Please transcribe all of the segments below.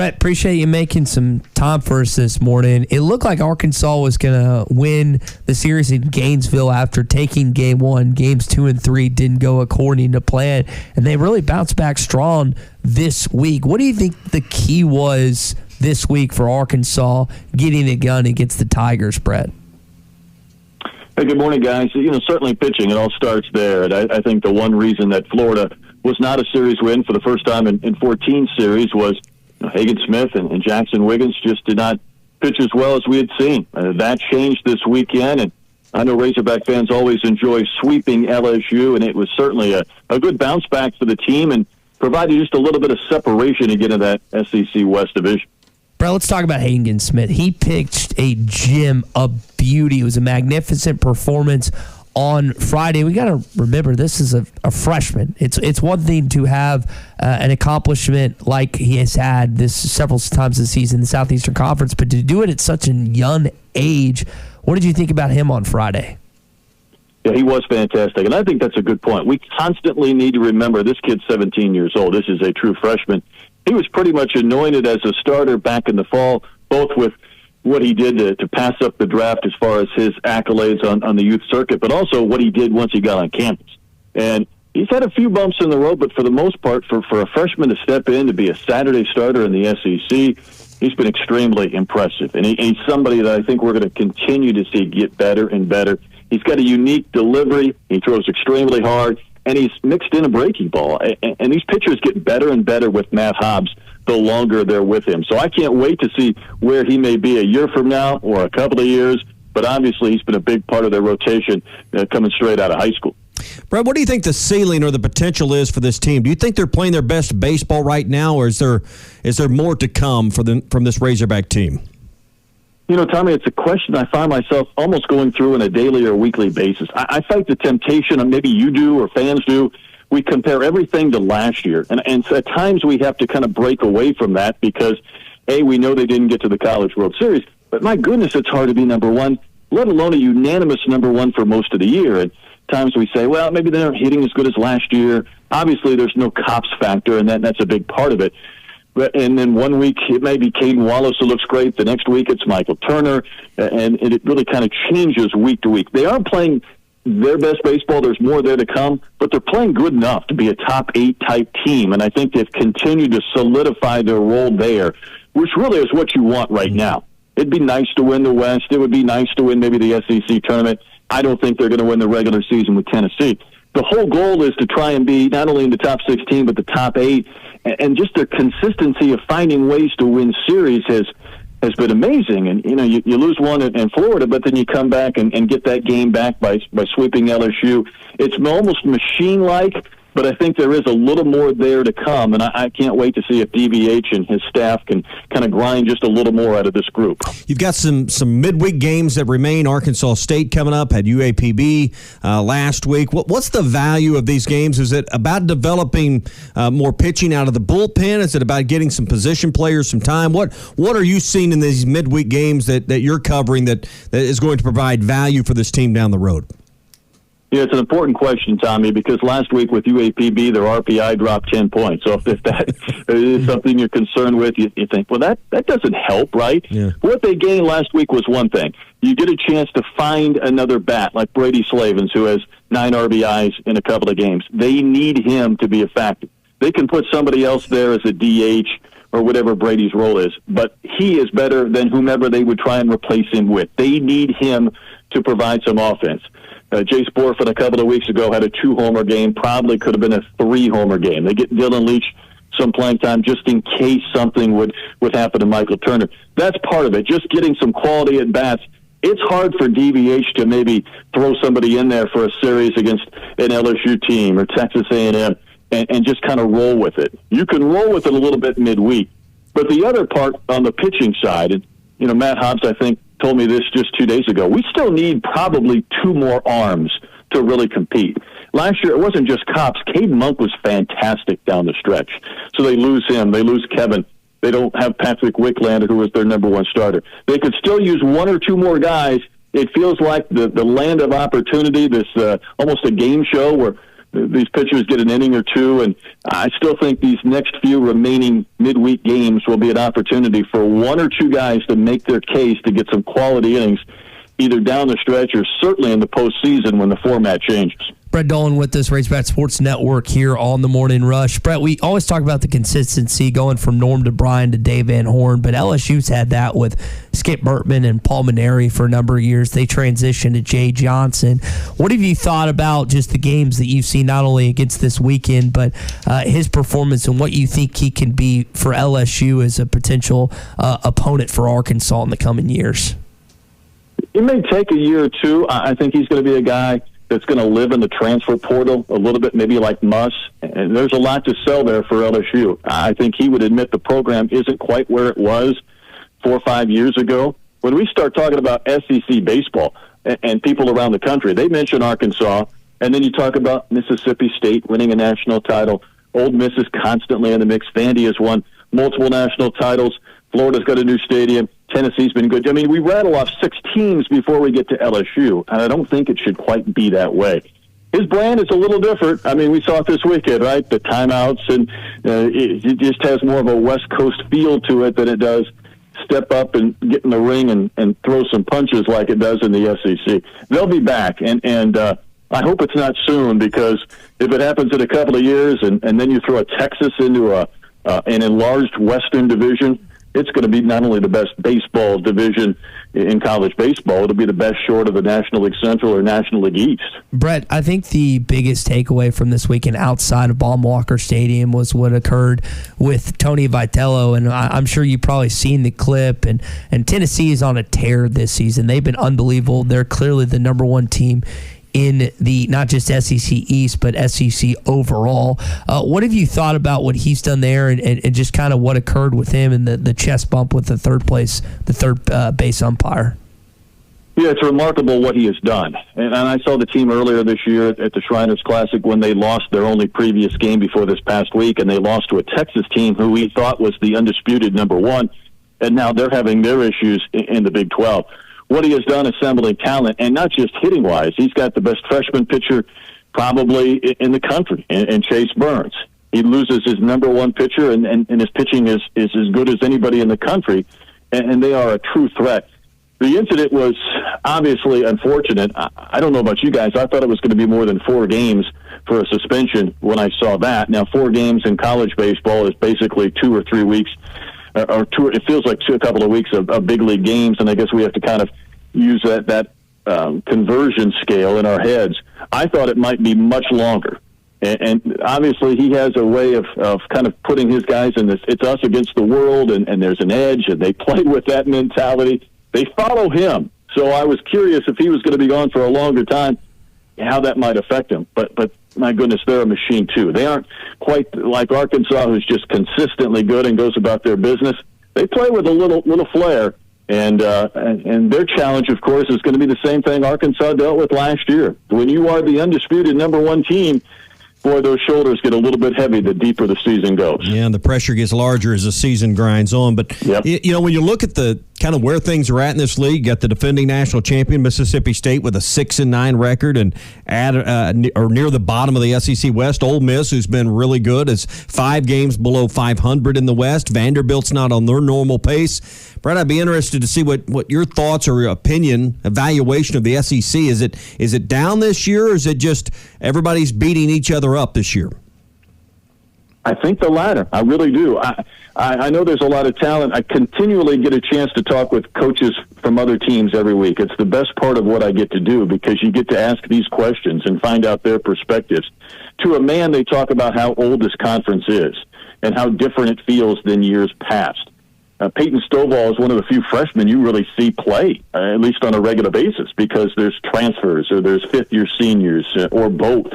Brett, appreciate you making some time for us this morning. It looked like Arkansas was going to win the series in Gainesville after taking game one. Games 2 and 3 didn't go according to plan, and they really bounced back strong this week. What do you think the key was this week for Arkansas getting it done against the Tigers, Brett? Hey, good morning, guys. Certainly pitching. It all starts there. And I think the one reason that Florida was not a series win for the first time in 14 series was Hayden Smith and Jackson Wiggins just did not pitch as well as we had seen. That changed this weekend, and I know Razorback fans always enjoy sweeping LSU, and it was certainly a good bounce back for the team and provided just a little bit of separation to get into that SEC West division. Brett, let's talk about Hayden Smith. He pitched a gem of beauty. It was a magnificent performance on Friday. We got to remember this is a freshman. It's one thing to have an accomplishment like he has had this several times this season in the Southeastern Conference, but to do it at such a young age, what did you think about him on Friday? Yeah, he was fantastic, and I think that's a good point. We constantly need to remember this kid's 17 years old. This is a true freshman. He was pretty much anointed as a starter back in the fall, both with what he did to pass up the draft as far as his accolades on the youth circuit, but also what he did once he got on campus. And he's had a few bumps in the road, but for the most part, for a freshman to step in to be a Saturday starter in the SEC, he's been extremely impressive. And he's somebody that I think we're going to continue to see get better and better. He's got a unique delivery. He throws extremely hard, and he's mixed in a breaking ball. And these pitchers get better and better with Matt Hobbs the longer they're with him. So I can't wait to see where he may be a year from now or a couple of years, but obviously he's been a big part of their rotation coming straight out of high school. Brett, what do you think the ceiling or the potential is for this team? Do you think they're playing their best baseball right now, or is there more to come from this Razorback team? Tommy, it's a question I find myself almost going through on a daily or weekly basis. I fight the temptation, and maybe you do or fans do. We compare everything to last year, and at times we have to kind of break away from that because, A, we know they didn't get to the College World Series, but my goodness, it's hard to be number one, let alone a unanimous number one for most of the year. And times we say, well, maybe they're not hitting as good as last year. Obviously, there's no cops factor, and that's a big part of it. And then one week it may be Caden Wallace who looks great. The next week it's Michael Turner, and it really kind of changes week to week. They aren't playing their best baseball. There's more there to come, but they're playing good enough to be a top 8 type team, and I think they've continued to solidify their role there, which really is what you want right now. It'd be nice to win the West. It would be nice to win maybe the SEC tournament. I don't think they're going to win the regular season with Tennessee. The whole goal is to try and be not only in the top 16, but the top 8, and just their consistency of finding ways to win series has been amazing. And, you lose one in Florida, but then you come back and get that game back by sweeping LSU. It's almost machine-like, but I think there is a little more there to come, and I can't wait to see if DVH and his staff can kind of grind just a little more out of this group. You've got some midweek games that remain. Arkansas State coming up, had UAPB last week. What's the value of these games? Is it about developing more pitching out of the bullpen? Is it about getting some position players some time? What are you seeing in these midweek games that you're covering that is going to provide value for this team down the road? Yeah, it's an important question, Tommy, because last week with UAPB, their RPI dropped 10 points. So if that is something you're concerned with, you think, well, that doesn't help, right? Yeah. What they gained last week was one thing. You get a chance to find another bat like Brady Slavens, who has 9 RBIs in a couple of games. They need him to be effective. They can put somebody else there as a DH or whatever Brady's role is, but he is better than whomever they would try and replace him with. They need him to provide some offense. Jace Borford a couple of weeks ago had a 2-homer game, probably could have been a 3-homer game. They get Dylan Leach some playing time just in case something would happen to Michael Turner. That's part of it, just getting some quality at bats. It's hard for DVH to maybe throw somebody in there for a series against an LSU team or Texas A&M and just kind of roll with it. You can roll with it a little bit midweek, but the other part on the pitching side, and Matt Hobbs, I think, told me this just 2 days ago. We still need probably 2 more arms to really compete. Last year, it wasn't just Cops. Cade Monk was fantastic down the stretch. So they lose him. They lose Kevin. They don't have Patrick Wicklander, who was their number 1 starter. They could still use 1 or 2 more guys. It feels like the land of opportunity, this almost a game show where these pitchers get an inning or two, and I still think these next few remaining midweek games will be an opportunity for one or two guys to make their case to get some quality innings, either down the stretch or certainly in the postseason when the format changes. Brett Dolan with us, Razorback Sports Network here on the Morning Rush. Brett, we always talk about the consistency going from Norm to Brian to Dave Van Horn, but LSU's had that with Skip Burtman and Paul Maneri for a number of years. They transitioned to Jay Johnson. What have you thought about just the games that you've seen, not only against this weekend, but his performance and what you think he can be for LSU as a potential opponent for Arkansas in the coming years? It may take a year or two. I think he's going to be a guy that's going to live in the transfer portal a little bit, maybe like Muss. And there's a lot to sell there for LSU. I think he would admit the program isn't quite where it was 4 or 5 years ago. When we start talking about SEC baseball and people around the country, they mention Arkansas, and then you talk about Mississippi State winning a national title. Ole Miss is constantly in the mix. Vandy has won multiple national titles. Florida's got a new stadium. Tennessee's been good. I mean, we rattle off 6 teams before we get to LSU, and I don't think it should quite be that way. His brand is a little different. I mean, we saw it this weekend, right? The timeouts, and it just has more of a West Coast feel to it than it does step up and get in the ring and throw some punches like it does in the SEC. They'll be back, and I hope it's not soon, because if it happens in a couple of years and then you throw a Texas into an enlarged Western division, it's going to be not only the best baseball division in college baseball, it'll be the best short of the National League Central or National League East. Brett, I think the biggest takeaway from this weekend outside of Baum-Walker Stadium was what occurred with Tony Vitello, and I'm sure you've probably seen the clip, and Tennessee is on a tear this season. They've been unbelievable. They're clearly the number one team in the not just SEC East, but SEC overall. What have you thought about what he's done there and just kind of what occurred with him and the chest bump with the third base umpire? Yeah, it's remarkable what he has done. And I saw the team earlier this year at the Shriners Classic when they lost their only previous game before this past week, and they lost to a Texas team who we thought was the undisputed number one, and now they're having their issues in the Big 12. What he has done assembling talent, and not just hitting-wise. He's got the best freshman pitcher probably in the country, and Chase Burns. He loses his number one pitcher, and his pitching is as good as anybody in the country, and they are a true threat. The incident was obviously unfortunate. I don't know about you guys. I thought it was going to be more than 4 games for a suspension when I saw that. Now, 4 games in college baseball is basically 2 or 3 weeks. Or 2, it feels like a couple of weeks of big league games, and I guess we have to kind of use that conversion scale in our heads. I thought it might be much longer, and obviously he has a way of kind of putting his guys in this. It's us against the world, and there's an edge, and they play with that mentality. They follow him, so I was curious if he was going to be gone for a longer time, how that might affect him. But my goodness, they're a machine too. They aren't quite like Arkansas, who's just consistently good and goes about their business. They play with a little flair, and their challenge, of course, is going to be the same thing Arkansas dealt with last year. When you are the undisputed number one team, boy, those shoulders get a little bit heavy the deeper the season goes. Yeah, and the pressure gets larger as the season grinds on. But, yep. You know, when you look at the kind of where things are at in this league, got the defending national champion, Mississippi State, with a 6-9 record, and or near the bottom of the SEC West. Ole Miss, who's been really good, is 5 games below 500 in the West. Vanderbilt's not on their normal pace. Brett, I'd be interested to see what your thoughts or your opinion, evaluation of the SEC. Is it down this year, or is it just everybody's beating each other up this year? I think the latter. I really do. I know there's a lot of talent. I continually get a chance to talk with coaches from other teams every week. It's the best part of what I get to do, because you get to ask these questions and find out their perspectives. To a man, they talk about how old this conference is and how different it feels than years past. Peyton Stovall is one of the few freshmen you really see play, at least on a regular basis, because there's transfers or there's fifth-year seniors or both.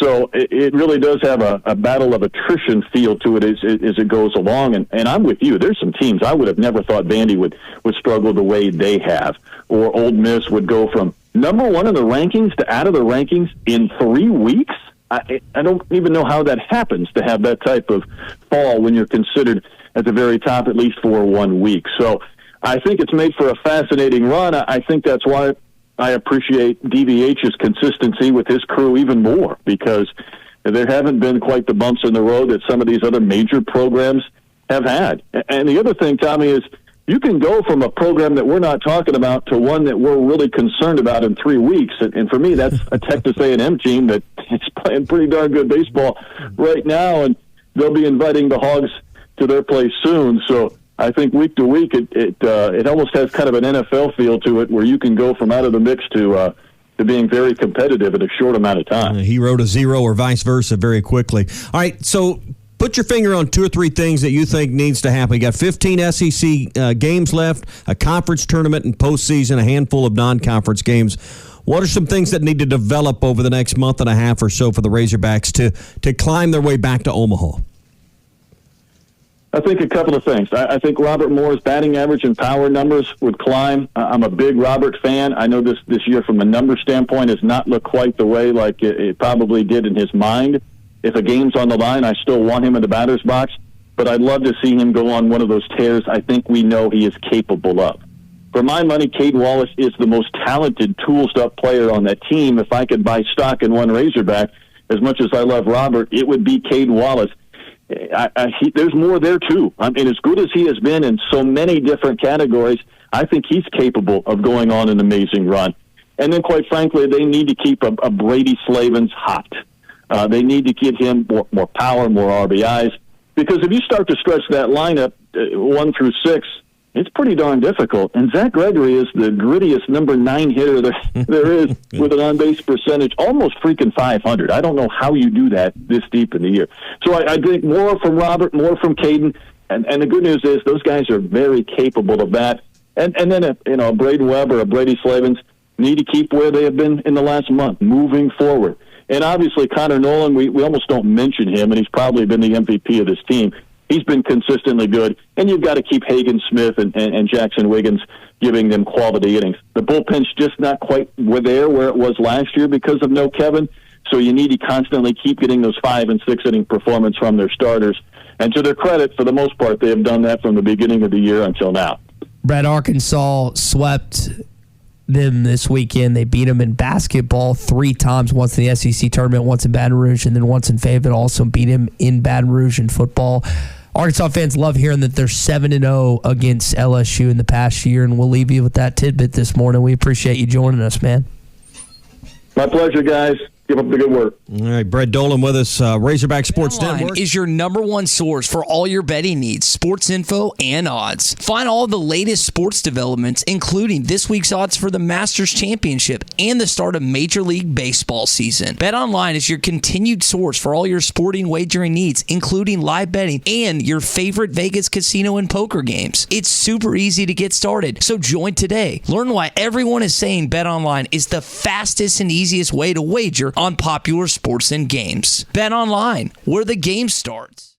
So it really does have a battle of attrition feel to it as it goes along. And I'm with you. There's some teams I would have never thought Vandy would struggle the way they have, or Ole Miss would go from number one in the rankings to out of the rankings in 3 weeks. I don't even know how that happens, to have that type of fall when you're considered at the very top, at least for 1 week. So I think it's made for a fascinating run. I think that's why I appreciate DVH's consistency with his crew even more, because there haven't been quite the bumps in the road that some of these other major programs have had. And the other thing, Tommy, is you can go from a program that we're not talking about to one that we're really concerned about in 3 weeks. And for me, that's a Texas A&M team that is playing pretty darn good baseball right now, and they'll be inviting the Hogs to their place soon. So I think week to week, it almost has kind of an NFL feel to it, where you can go from out of the mix to being very competitive in a short amount of time. He wrote a 0 or vice versa very quickly. All right, so put your finger on 2 or 3 things that you think needs to happen. You got 15 SEC games left, a conference tournament and postseason, a handful of non-conference games. What are some things that need to develop over the next month and a half or so for the Razorbacks to climb their way back to Omaha? I think a couple of things. I think Robert Moore's batting average and power numbers would climb. I'm a big Robert fan. I know this year from a number standpoint has not looked quite the way like it probably did in his mind. If a game's on the line, I still want him in the batter's box, but I'd love to see him go on one of those tears I think we know he is capable of. For my money, Cade Wallace is the most talented, tools-up player on that team. If I could buy stock in one Razorback, as much as I love Robert, it would be Cade Wallace. There's more there, too. I mean, as good as he has been in so many different categories, I think he's capable of going on an amazing run. And then, quite frankly, they need to keep a Brady Slavens hot. They need to get him more power, more RBIs, because if you start to stretch that lineup 1 through 6, it's pretty darn difficult. And Zach Gregory is the grittiest number 9 hitter there is, with an on-base percentage almost freaking 500. I don't know how you do that this deep in the year. So I think more from Robert, more from Caden, and the good news is those guys are very capable of that. And then a Braden Webb or a Brady Slavens need to keep where they have been in the last month, moving forward. And obviously Connor Nolan, we almost don't mention him, and he's probably been the MVP of this team. He's been consistently good, and you've got to keep Hayden Smith and Jackson Wiggins giving them quality innings. The bullpen's just not quite where it was last year because of no Kevin, so you need to constantly keep getting those 5- and 6-inning performance from their starters. And to their credit, for the most part, they have done that from the beginning of the year until now. Brett, Arkansas swept them this weekend. They beat them in basketball 3 times, once in the SEC tournament, once in Baton Rouge, and then once in Fayetteville. Also beat him in Baton Rouge in football. Arkansas fans love hearing that they're 7-0 against LSU in the past year, and we'll leave you with that tidbit this morning. We appreciate you joining us, man. My pleasure, guys. Keep up the good work. All right, Brett Dolan with us, Razorback Sports Online Network. is your number one source for all your betting needs, sports info, and odds. Find all the latest sports developments, including this week's odds for the Masters Championship and the start of Major League Baseball season. BetOnline is your continued source for all your sporting wagering needs, including live betting and your favorite Vegas casino and poker games. It's super easy to get started, so join today. Learn why everyone is saying BetOnline is the fastest and easiest way to wager on popular sports and games. Bet online, where the game starts.